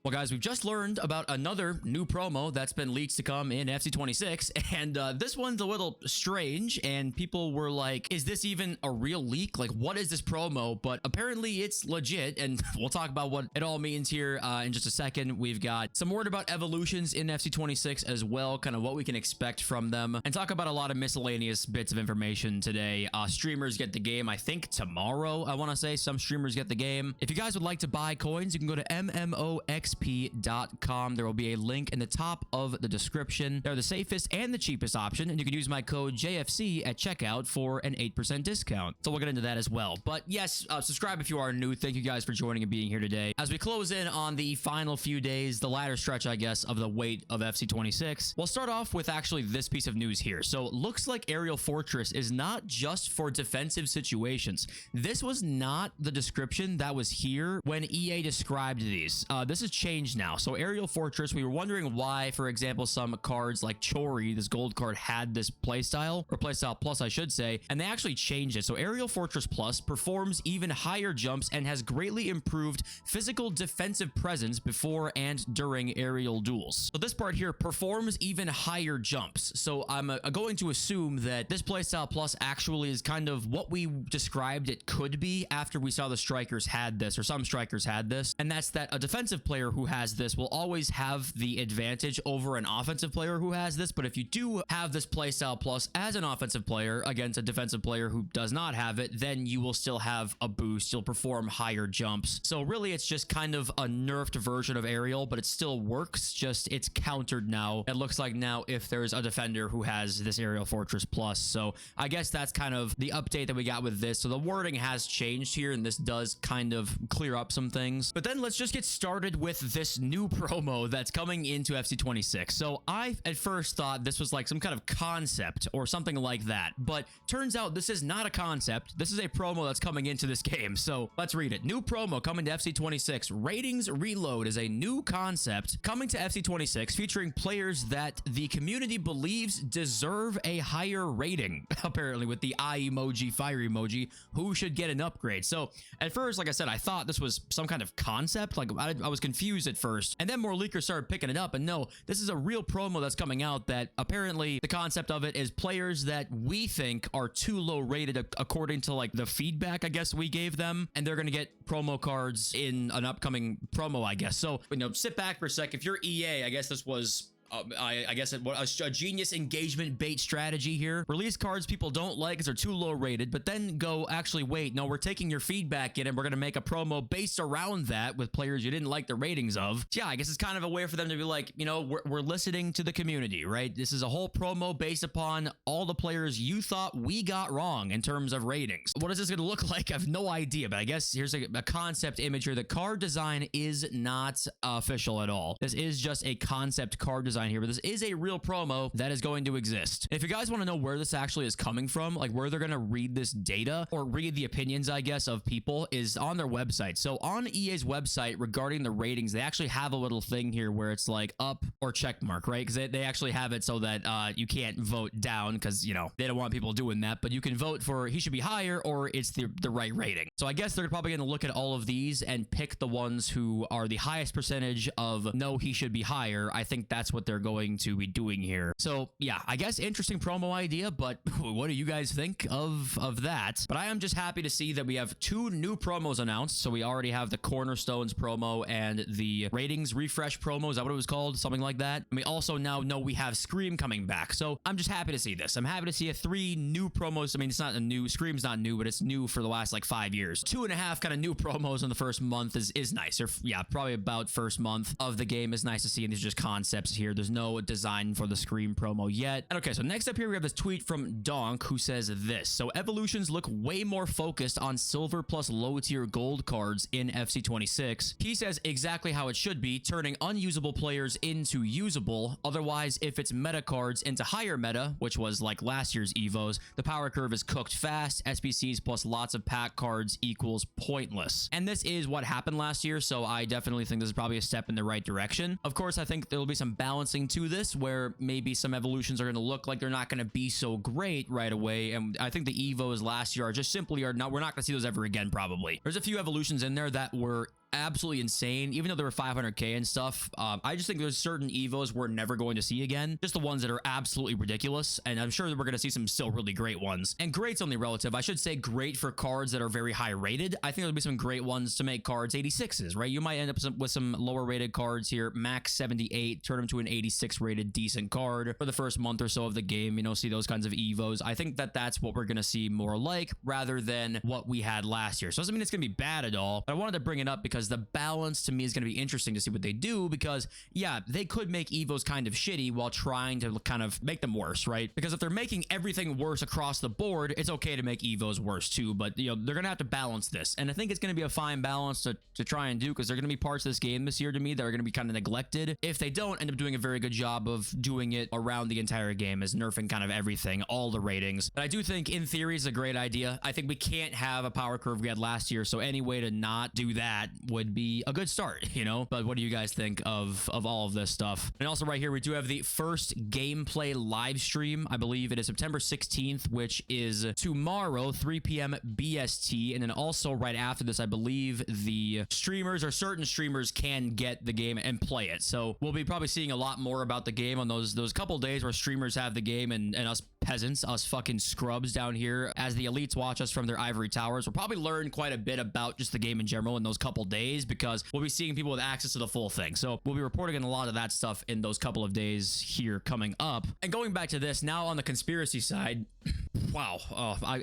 Well, guys, we've just learned about another new promo that's been leaked to come in FC26, and this one's a little strange, and people were like, is this even a real leak? Like, what is this promo? But apparently it's legit, and we'll talk about what it all means here in just a second. We've got some word about evolutions in FC26 as well, kind of what we can expect from them, and talk about a lot of miscellaneous bits of information today. Streamers get the game, I think, tomorrow, I want to say. Some streamers get the game. If you guys would like to buy coins, you can go to MMOXP.com. There will be a link in the top of the description. They're the safest and the cheapest option, and you can use my code JFC at checkout for an 8% discount. So we'll get into that as well. But yes, subscribe if you are new. Thank you guys for joining and being here today. As we close in on the final few days, the latter stretch, I guess, of the wait of FC26, we'll start off with actually this piece of news here. So looks like Aerial Fortress is not just for defensive situations. This was not the description that was here when EA described these. This is changed now. So Aerial Fortress, we were wondering why, for example, some cards like Chori, this gold card, had this playstyle, or playstyle plus, I should say, and they actually changed it. So Aerial Fortress Plus performs even higher jumps and has greatly improved physical defensive presence before and during aerial duels. So this part here performs even higher jumps. So I'm going to assume that this playstyle plus actually is kind of what we described it could be after we saw the strikers had this, or some strikers had this, and that's that a defensive player who has this will always have the advantage over an offensive player who has this. But if you do have this playstyle plus as an offensive player against a defensive player who does not have it, then you will still have a boost. You'll perform higher jumps. So really, it's just kind of a nerfed version of aerial, but it still works. Just it's countered now. It looks like now if there's a defender who has this Aerial Fortress Plus. So I guess that's kind of the update that we got with this. So the wording has changed here, and this does kind of clear up some things. But then let's just get started with this new promo that's coming into FC26. So I at first thought this was like some kind of concept or something like that, but turns out this is not a concept. This is a promo that's coming into this game. So let's read it. New promo coming to FC26. Ratings Reload is a new concept coming to FC26 featuring players that the community believes deserve a higher rating. Apparently with the eye emoji, fire emoji, who should get an upgrade. So at first, like I said, I thought this was some kind of concept. Like I was confused at first, and then more leakers started picking it up, and no, this is a real promo that's coming out that apparently the concept of it is players that we think are too low rated according to like the feedback, I guess, we gave them, and they're going to get promo cards in an upcoming promo, I guess. So, you know, sit back for a sec. If you're EA, I guess this was I guess a genius engagement bait strategy here. Release cards people don't like because they're too low rated, but then go, actually, wait, no, we're taking your feedback in and we're going to make a promo based around that with players you didn't like the ratings of. Yeah, I guess it's kind of a way for them to be like, you know, we're listening to the community, right? This is a whole promo based upon all the players you thought we got wrong in terms of ratings. What is this going to look like? I have no idea, but I guess here's a concept image here. The card design is not official at all. This is just a concept card design here, but this is a real promo that is going to exist. If you guys want to know where this actually is coming from, like where they're going to read this data or read the opinions, I guess, of people, is on their website. So on EA's website regarding the ratings, they actually have a little thing here where it's like up or check mark, right? Because they actually have it so that you can't vote down because, you know, they don't want people doing that, but you can vote for he should be higher or it's the right rating. So I guess they're probably going to look at all of these and pick the ones who are the highest percentage of no, he should be higher. I think that's what they're going to be doing here. So yeah, I guess interesting promo idea, but what do you guys think of that? But I am just happy to see that we have two new promos announced. So we already have the Cornerstones promo and the ratings refresh promo. Is that what it was called? Something like that. And we also now know we have Scream coming back. So I'm just happy to see this. I'm happy to see three new promos. I mean, it's not a new, Scream's not new, but it's new for the last like 5 years. 2.5 kind of new promos in the first month is nice. Or yeah, probably about first month of the game is nice to see. And these are just concepts here. There's no design for the Scream promo yet. And okay, so next up here we have this tweet from Donk who says this. So evolutions look way more focused on silver plus low tier gold cards in FC26. He says exactly how it should be, turning unusable players into usable. Otherwise, if it's meta cards into higher meta, which was like last year's Evos, the power curve is cooked fast. SBCs plus lots of pack cards equals pointless. And this is what happened last year, so I definitely think this is probably a step in the right direction. Of course, I think there'll be some balancing to this where maybe some evolutions are going to look like they're not going to be so great right away. And I think the Evos last year are just simply are not, we're not going to see those ever again, probably. There's a few evolutions in there that were absolutely insane, even though they were 500k and stuff. I just think there's certain evos we're never going to see again, just the ones that are absolutely ridiculous, and I'm sure that we're going to see some still really great ones. And great's only relative. I should say great for cards that are very high rated. I think there'll be some great ones to make cards 86s, right? You might end up with some lower rated cards here, max 78, turn them to an 86 rated decent card for the first month or so of the game, you know, see those kinds of evos. I think that that's what we're going to see more like, rather than what we had last year. So it doesn't mean it's going to be bad at all, but I wanted to bring it up because the balance to me is going to be interesting to see what they do, because yeah, they could make evos kind of shitty while trying to kind of make them worse, right? Because if they're making everything worse across the board, it's okay to make evos worse too, but you know, they're going to have to balance this. And I think it's going to be a fine balance to try and do, because they're going to be parts of this game this year to me that are going to be kind of neglected if they don't end up doing a very good job of doing it around the entire game, as nerfing kind of everything, all the ratings. But I do think in theory is a great idea. I think we can't have a power curve we had last year, so any way to not do that would be a good start, you know? But what do you guys think of all of this stuff? And also right here, we do have the first gameplay live stream. I believe it is September 16th, which is tomorrow, 3 p.m. BST. And then also right after this, I believe the streamers or certain streamers can get the game and play it. So we'll be probably seeing a lot more about the game on those couple days where streamers have the game, and us peasants, us fucking scrubs down here as the elites watch us from their ivory towers, we'll probably learn quite a bit about just the game in general in those couple days, because we'll be seeing people with access to the full thing. So we'll be reporting on a lot of that stuff in those couple of days here coming up. And going back to this now on the conspiracy side, wow,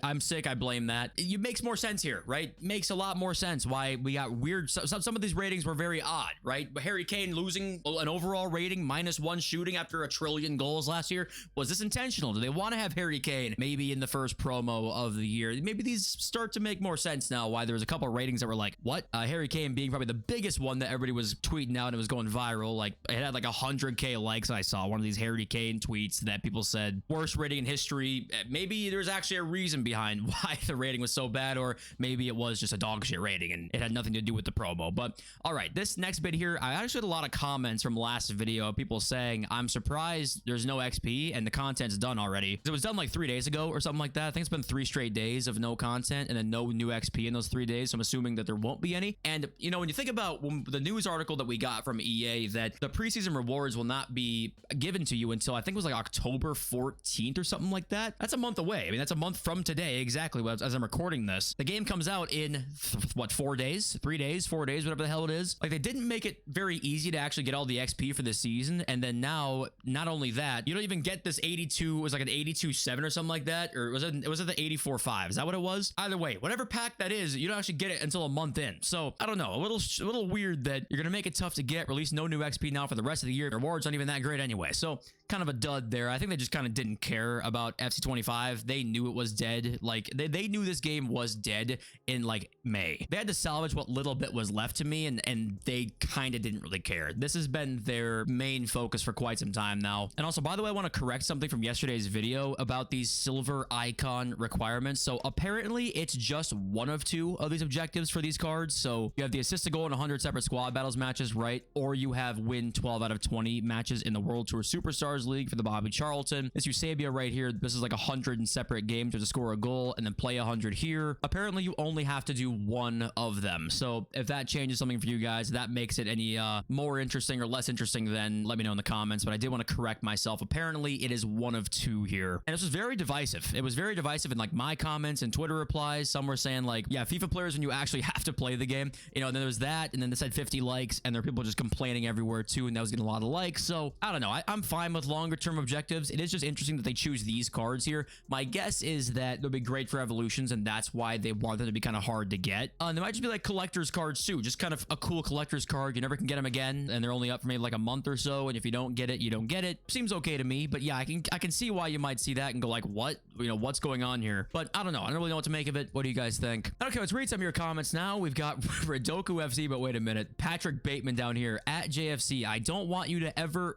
I'm sick. I blame that. It makes more sense here, right? Makes a lot more sense why we got weird. Some of these ratings were very odd, right? Harry Kane losing an overall rating, -1 shooting after 1 trillion goals last year. Was this intentional? Do they want to have Harry Kane maybe in the first promo of the year? Maybe these start to make more sense now, why there's a couple of ratings that were like, what? Harry Kane being probably the biggest one that everybody was tweeting out and it was going viral. Like, it had like 100k likes. I saw one of these Harry Kane tweets that people said worst rating in history. Maybe there's actually a reason behind why the rating was so bad, or maybe it was just a dog shit rating and it had nothing to do with the promo. But all right, this next bit here, I actually had a lot of comments from last video, people saying I'm surprised there's no XP and the content's done already. It was done like 3 days ago or something like that. I think it's been 3 straight days of no content and then no new XP in those 3 days. So I'm assuming that there won't be any. And you know, when you think about the news article that we got from EA that the preseason rewards will not be given to you until I think it was like October 14th or something like that. That's a month away. I mean, that's a month from today, exactly as I'm recording this. The game comes out in what, 4 days, 3 days, 4 days, whatever the hell it is. Like, they didn't make it very easy to actually get all the XP for this season. And then now, not only that, you don't even get this 82, it was like an 82.7 or something like that, or was it the 84.5? Is that what it was? Either way, whatever pack that is, you don't actually get it until a month in. So I don't know, a little weird that you're gonna make it tough to get, release no new XP now for the rest of the year. The rewards aren't even that great anyway. So kind of a dud there. I think they just kind of didn't care about FC25. They knew it was dead. Like, they knew this game was dead in like May. They had to salvage what little bit was left to me, and they kind of didn't really care. This has been their main focus for quite some time now. And also, by the way, I want to correct something from yesterday's video about these silver icon requirements. So apparently it's just one of 2 of these objectives for these cards. So you have the assist to goal in 100 separate squad battles matches, right? Or you have win 12 out of 20 matches in the World Tour Superstars League for the Bobby Charlton. This Eusebia right here, this is like 100 in separate games to score a goal and then play 100 here. Apparently you only have to do 1 of them. So if that changes something for you guys, that makes it any more interesting or less interesting, then let me know in the comments. But I did want to correct myself. Apparently it is 1 of 2 here. And this was very divisive. It was very divisive in like my comments and Twitter replies. Some were saying like, yeah, FIFA players when you actually have to play the game, you know, and then there was that, and then this had 50 likes, and there were people just complaining everywhere too, and that was getting a lot of likes. So I don't know, I'm fine with longer term objectives. It is just interesting that they choose these cards here. My guess is that they'll be great for evolutions, and that's why they want them to be kind of hard to get. They might just be like collector's cards too, just kind of a cool collector's card. You never can get them again, and they're only up for maybe like a month or so, and if you don't get it, you don't get it. Seems okay to me, but yeah, I can see why you might see that and go like, what? You know, what's going on here? But I don't know. I don't really know what to make of it. What do you guys think? Okay, let's read some of your comments now. We've got Redoku FC, but wait a minute. Patrick Bateman down here at JFC. I don't want you ever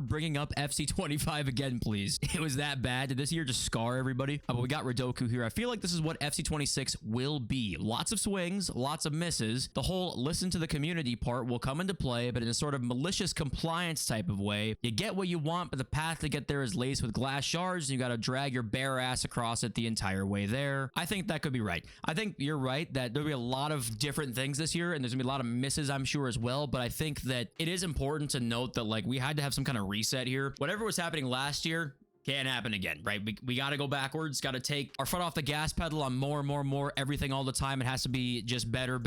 bringing up FC25 again, please. It was that bad. Did this year just scar everybody. But we got Ridoku here. I feel like this is what FC26 will be. Lots of swings, lots of misses. The whole listen to the community part will come into play, but in a sort of malicious compliance type of way. You get what you want, but the path to get there is laced with glass shards, and you got to drag your bare ass across it the entire way there. I think that could be right. I think you're right that there'll be a lot of different things this year, and there's gonna be a lot of misses, I'm sure, as well. But I think that it is important to note that, like, we had to have some kind of reset here. Whatever was happening last year can't happen again, right? We got to go backwards, got to take our foot off the gas pedal on more everything all the time. It has to be just better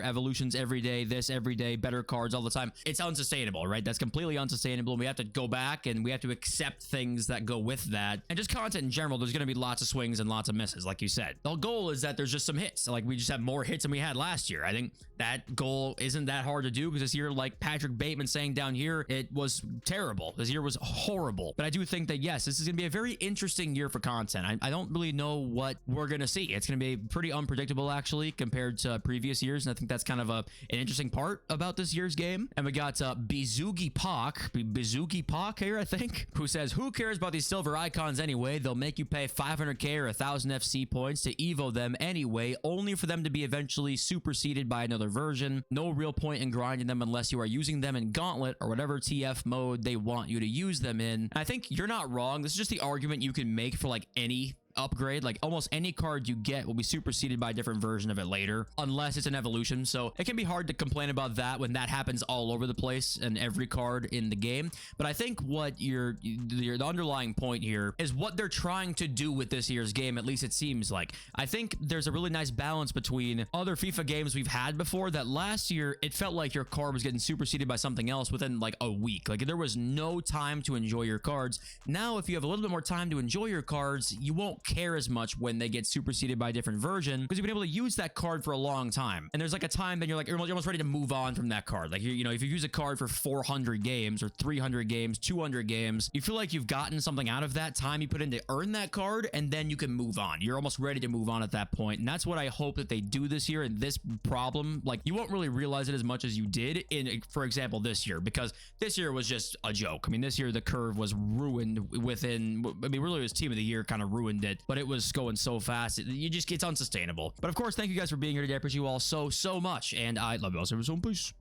evolutions every day, this every day, better cards all the time. It's unsustainable, right? That's completely unsustainable, and we have to go back and we have to accept things that go with that. And just content in general, there's going to be lots of swings and lots of misses, like you said. The goal is that there's just some hits. Like, we just have more hits than we had last year. I think that goal isn't that hard to do, because this year, like Patrick Bateman saying down here, it was terrible. This year was horrible. But I do think that, yes, this is going to be a very interesting year for content. I don't really know what we're going to see. It's going to be pretty unpredictable, actually, compared to previous years. And I think that's kind of an interesting part about this year's game. And we got Bizugi Pak here, I think, who says, who cares about these silver icons anyway? They'll make you pay 500k or 1,000 FC points to evo them anyway, only for them to be eventually superseded by another version. No real point in grinding them unless you are using them in Gauntlet or whatever TF mode they want you to use them in. And I think you're not wrong. This is just the argument you can make for like any upgrade. Like, almost any card you get will be superseded by a different version of it later, unless it's an evolution. So it can be hard to complain about that when that happens all over the place and every card in the game. But I think what the underlying point here is what they're trying to do with this year's game. At least it seems like. I think there's a really nice balance between other FIFA games we've had before, that last year it felt like your card was getting superseded by something else within like a week. Like, there was no time to enjoy your cards. Now, if you have a little bit more time to enjoy your cards, you won't care as much when they get superseded by a different version, because you've been able to use that card for a long time. And there's like a time that you're almost ready to move on from that card. Like, you know, if you use a card for 400 games or 300 games, 200 games, you feel like you've gotten something out of that time you put in to earn that card, and then you can move on. You're almost ready to move on at that point. And that's what I hope that they do this year. And this problem, like, you won't really realize it as much as you did in, for example, this year, because this year was just a joke. I mean, this year the curve was ruined within, I mean, really it was Team of the Year kind of ruined it, but it was going so fast. It's unsustainable. But of course, thank you guys for being here today. I appreciate you all so much, and I love you all. So peace.